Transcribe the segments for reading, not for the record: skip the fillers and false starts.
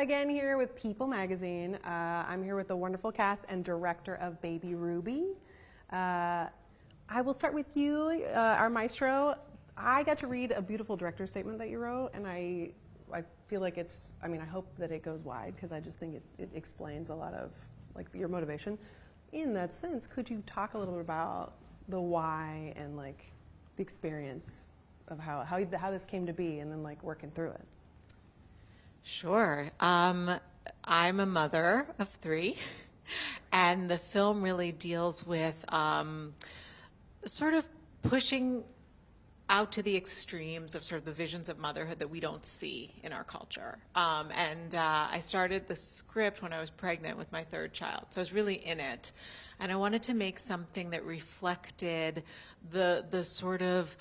again here with People Magazine. I'm here with the wonderful cast and director of Baby Ruby. I will start with you, our maestro. I got to read a beautiful director's statement that you wrote, and I feel like it's, I mean, I hope that it goes wide, because I just think it explains a lot of like your motivation. In that sense, could you talk a little bit about the why and like the experience of how this came to be, and then like working through it? Sure. I'm a mother of 3, and the film really deals with sort of pushing out to the extremes of sort of the visions of motherhood that we don't see in our culture. I started the script when I was pregnant with my 3rd child, so I was really in it. And I wanted to make something that reflected the sort of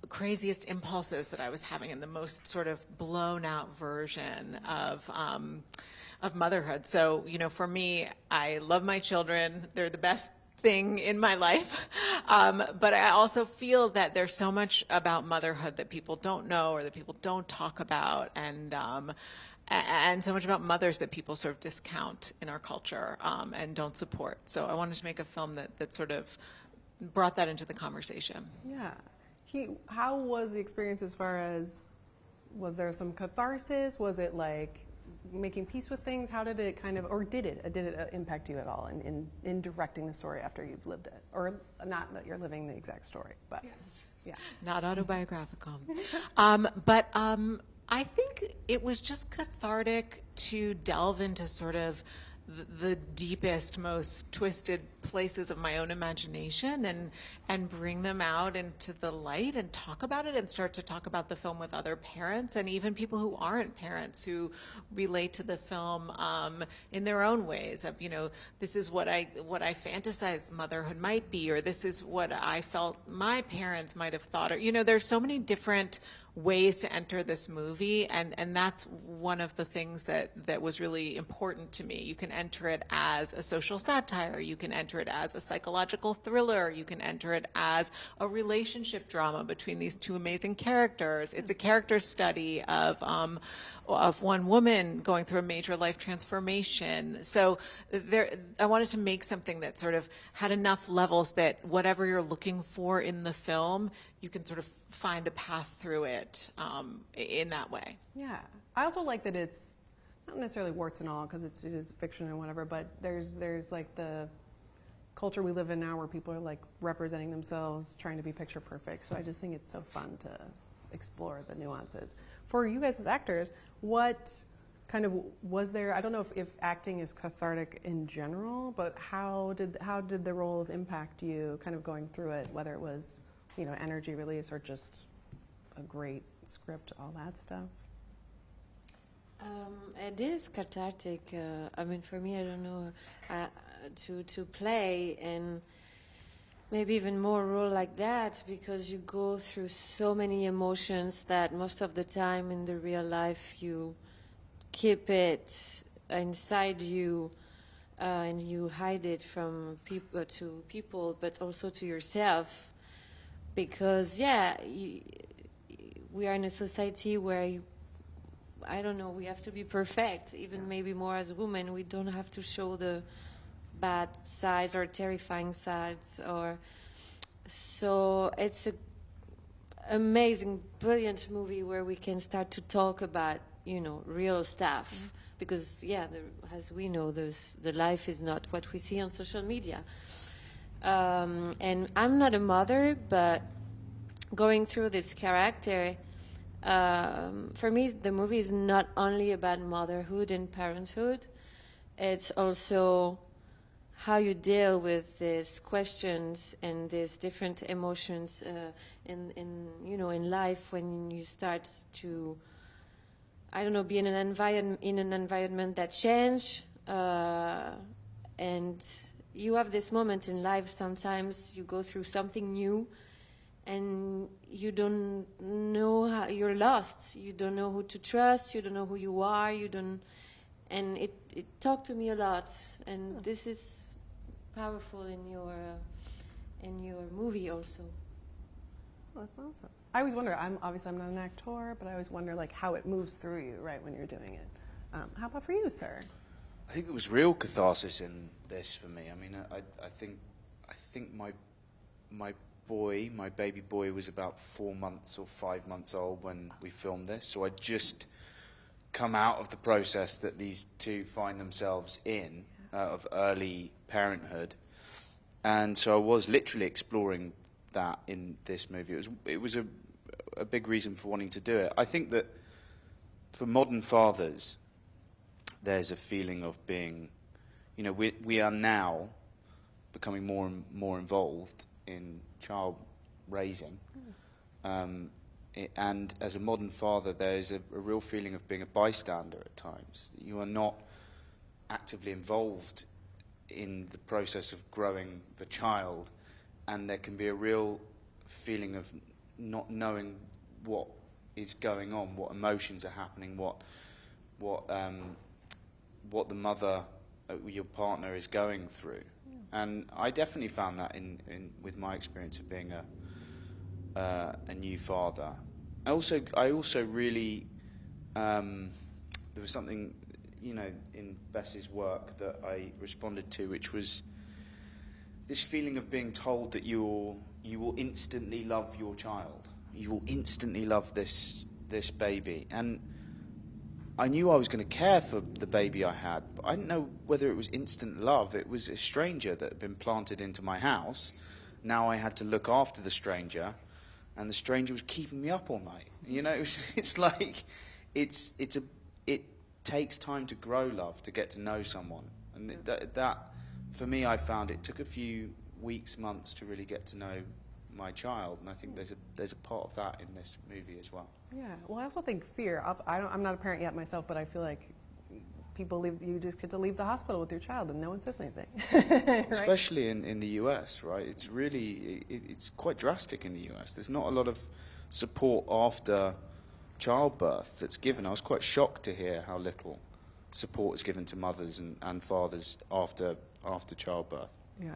craziest impulses that I was having in the most sort of blown out version of motherhood. So, you know, for me, I love my children. They're the best thing in my life. But I also feel that there's so much about motherhood that people don't know or that people don't talk about, and so much about mothers that people sort of discount in our culture and don't support. So I wanted to make a film that sort of brought that into the conversation. Yeah. How was the experience as far as, was there some catharsis? Was it like making peace with things? How did it kind of, or did it impact you at all in directing the story after you've lived it? Or not that you're living the exact story, but yes. Yeah. Not autobiographical. I think it was just cathartic to delve into sort of the deepest, most twisted places of my own imagination and bring them out into the light and talk about it and start to talk about the film with other parents and even people who aren't parents who relate to the film in their own ways of, you know, this is what I fantasized motherhood might be, or this is what I felt my parents might have thought, or, you know, there's so many different ways to enter this movie, and that's one of the things that was really important to me. You can enter it as a social satire, you can enter it as a psychological thriller, you can enter it as a relationship drama between these 2 amazing characters. It's a character study of one woman going through a major life transformation. So I wanted to make something that sort of had enough levels that whatever you're looking for in the film, you can sort of find a path through it in that way. Yeah. I also like that it's not necessarily warts and all, because it is fiction and whatever, but there's like the culture we live in now where people are like representing themselves, trying to be picture perfect. So I just think it's so fun to explore the nuances. For you guys as actors, what kind of was there, I don't know if acting is cathartic in general, but how did the roles impact you kind of going through it, whether it was, you know, energy release or just a great script, all that stuff? It is cathartic. I mean, for me, I don't know, to play and maybe even more role like that, because you go through so many emotions that most of the time in the real life you keep it inside you and you hide it from people, but also to yourself. Because, yeah, we are in a society where, I don't know, we have to be perfect, even maybe more as a woman. We don't have to show the bad sides or terrifying sides. So it's an amazing, brilliant movie where we can start to talk about, you know, real stuff. Mm-hmm. Because, yeah, as we know, the life is not what we see on social media. And I'm not a mother, but going through this character, for me, the movie is not only about motherhood and parenthood. It's also how you deal with these questions and these different emotions in life when you start to, I don't know, be in an environment that change, and you have this moment in life. Sometimes you go through something new, and you don't know how, you're lost. You don't know who to trust. You don't know who you are. And it talked to me a lot. And this is powerful in your movie also. Well, that's awesome. I always wonder. I'm not an actor, but I always wonder like how it moves through you, right, when you're doing it. How about for you, sir? I think there was real catharsis in this for me. I mean, I think my boy, my baby boy, was about 4 months or 5 months old when we filmed this. So I'd just come out of the process that these two find themselves in, of early parenthood. And so I was literally exploring that in this movie. It was a big reason for wanting to do it. I think that for modern fathers, there's a feeling of being, you know, we are now becoming more and more involved in child raising. And as a modern father, there's a real feeling of being a bystander at times. You are not actively involved in the process of growing the child, and there can be a real feeling of not knowing what is going on, what emotions are happening, what the mother, your partner, is going through. And I definitely found that in with my experience of being a new father. I also really there was something, you know, in Bess's work that I responded to, which was this feeling of being told that you will instantly love your child. You will instantly love this baby. And I knew I was going to care for the baby I had, but I didn't know whether it was instant love. It was a stranger that had been planted into my house. Now I had to look after the stranger, and the stranger was keeping me up all night. You know, it's like it takes time to grow love, to get to know someone, and that for me, I found it took a few weeks, months to really get to know my child, and I think there's a part of that in this movie as well. Yeah, well, I also think fear. I'm not a parent yet myself, but I feel like you just get to leave the hospital with your child and no one says anything. Right? Especially in the US, right? It's really, it's quite drastic in the US. There's not a lot of support after childbirth that's given. I was quite shocked to hear how little support is given to mothers and fathers after childbirth. Yeah.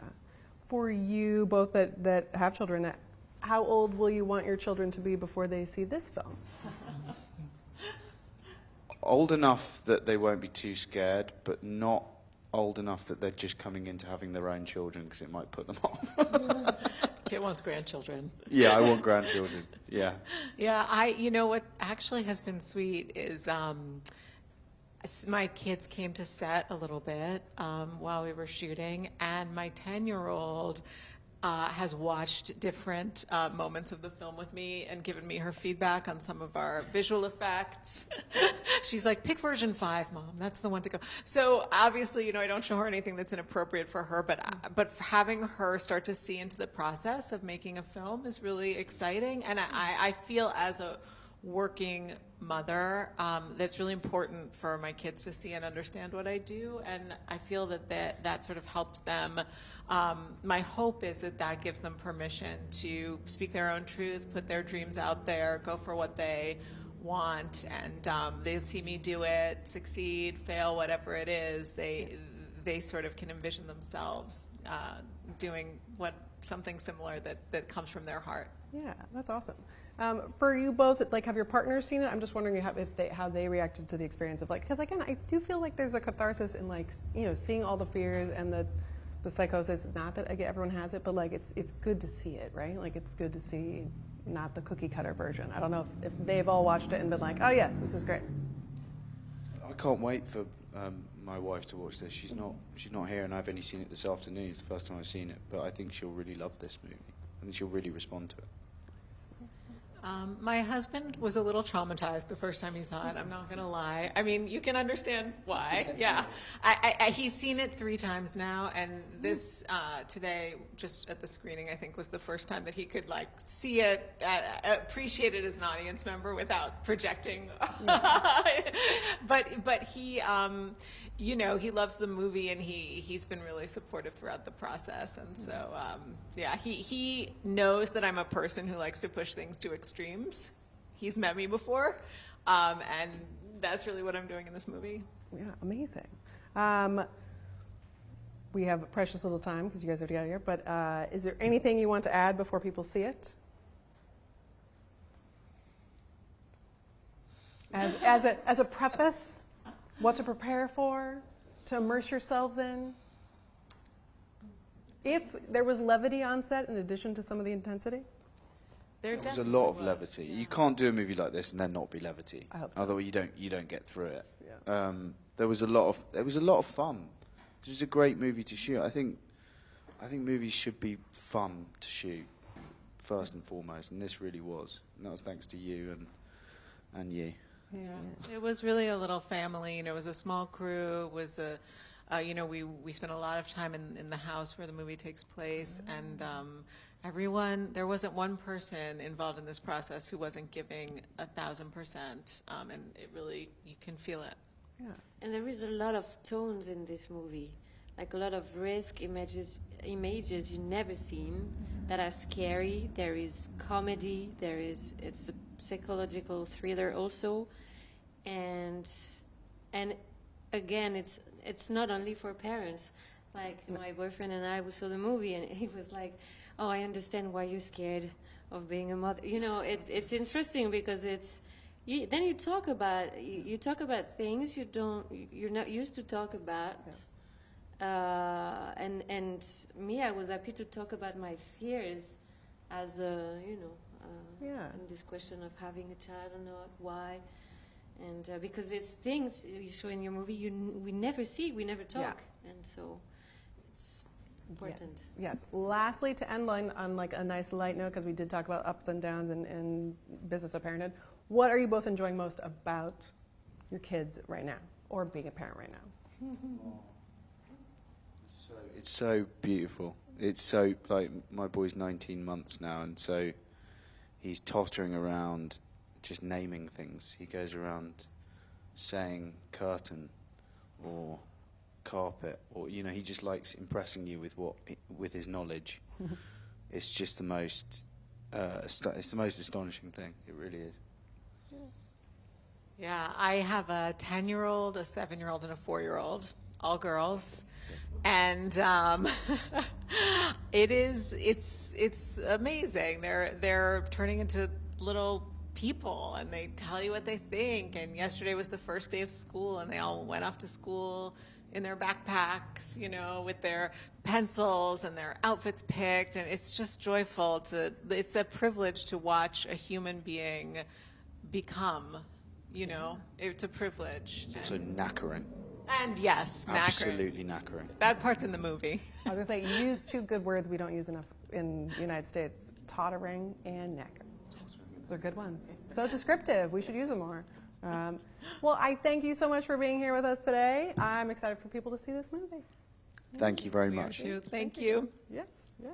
For you both that have children, how old will you want your children to be before they see this film? Old enough that they won't be too scared, but not old enough that they're just coming into having their own children, because it might put them off. Kit wants grandchildren. Yeah, I want grandchildren. Yeah. Yeah, you know what actually has been sweet is my kids came to set a little bit while we were shooting, and my 10-year-old has watched different moments of the film with me and given me her feedback on some of our visual effects. She's like, pick version 5, Mom. That's the one to go. So obviously, you know, I don't show her anything that's inappropriate for her, but having her start to see into the process of making a film is really exciting. And I feel as a working mother, that's really important for my kids to see and understand what I do, and I feel that sort of helps them. My hope is that gives them permission to speak their own truth, put their dreams out there, go for what they want, and they see me do it, succeed, fail, whatever it is, they sort of can envision themselves doing something similar that comes from their heart. Yeah, that's awesome. For you both, like, have your partners seen it? I'm just wondering how they reacted to the experience of, like, because again, I do feel like there's a catharsis in, like, you know, seeing all the fears and the psychosis. Not that everyone has it, but like it's good to see it, right? Like, it's good to see not the cookie cutter version. I don't know if they've all watched it and been like, oh yes, this is great. I can't wait for my wife to watch this. She's not here, and I've only seen it this afternoon. It's the first time I've seen it, but I think she'll really love this movie. I think she'll really respond to it. My husband was a little traumatized the first time he saw it. I'm not going to lie. I mean, you can understand why. Yeah. He's seen it 3 times now, and this today, just at the screening, I think was the first time that he could, like, see it, appreciate it as an audience member without projecting. But he, you know, he loves the movie, and he's been really supportive throughout the process. And so, yeah, he knows that I'm a person who likes to push things to extremes. He's met me before, and that's really what I'm doing in this movie. Yeah, amazing. We have precious little time because you guys have to get out of here, but is there anything you want to add before people see it? As a preface? what to prepare for, to immerse yourselves in? If there was levity on set in addition to some of the intensity? There was a lot of levity. You can't do a movie like this and then not be levity. I hope so. Otherwise, you don't get through it. Yeah. There was a lot of fun. It was a great movie to shoot. I think movies should be fun to shoot first and foremost, and this really was. And that was thanks to you and you. Yeah, it was really a little family. You know, it was a small crew. It was we spent a lot of time in the house where the movie takes place, and everyone. There wasn't one person involved in this process who wasn't giving 1,000%, and it really, you can feel it. Yeah. And there is a lot of tones in this movie, like a lot of risk images you never seen that are scary. There is comedy. It's a psychological thriller also, and again, it's not only for parents. Like my boyfriend and I, we saw the movie, and he was like, "Oh, I understand why you're scared of being a mother." You know, it's interesting because then you talk about things you're not used to talk about. Yeah. And me, I was happy to talk about my fears as in this question of having a child or not, why, and because it's things you show in your movie we never see, we never talk, and so it's important. Yes. Lastly, to end on like a nice light note, because we did talk about ups and downs and business of parenthood. What are you both enjoying most about your kids right now, or being a parent right now? It's so beautiful. It's so, like, my boy's 19 months now, and so he's tottering around just naming things. He goes around saying curtain or carpet, or, you know, he just likes impressing you with his knowledge. It's just the most, it's the most astonishing thing. It really is. Yeah, I have a 10-year-old, a 7-year-old, and a 4-year-old, all girls. And it's amazing. They're turning into little people, and they tell you what they think. And yesterday was the first day of school, and they all went off to school in their backpacks, you know, with their pencils and their outfits picked. And it's just joyful it's a privilege to watch a human being become, you know, it's a privilege. It's also knackering. And yes, knackering. Absolutely knackering. That part's in the movie. I was going to say, you use two good words we don't use enough in the United States, tottering and knacker. Those are good ones. So descriptive. We should use them more. Well, I thank you so much for being here with us today. I'm excited for people to see this movie. Thank you very much. Thank you. Yes, yes.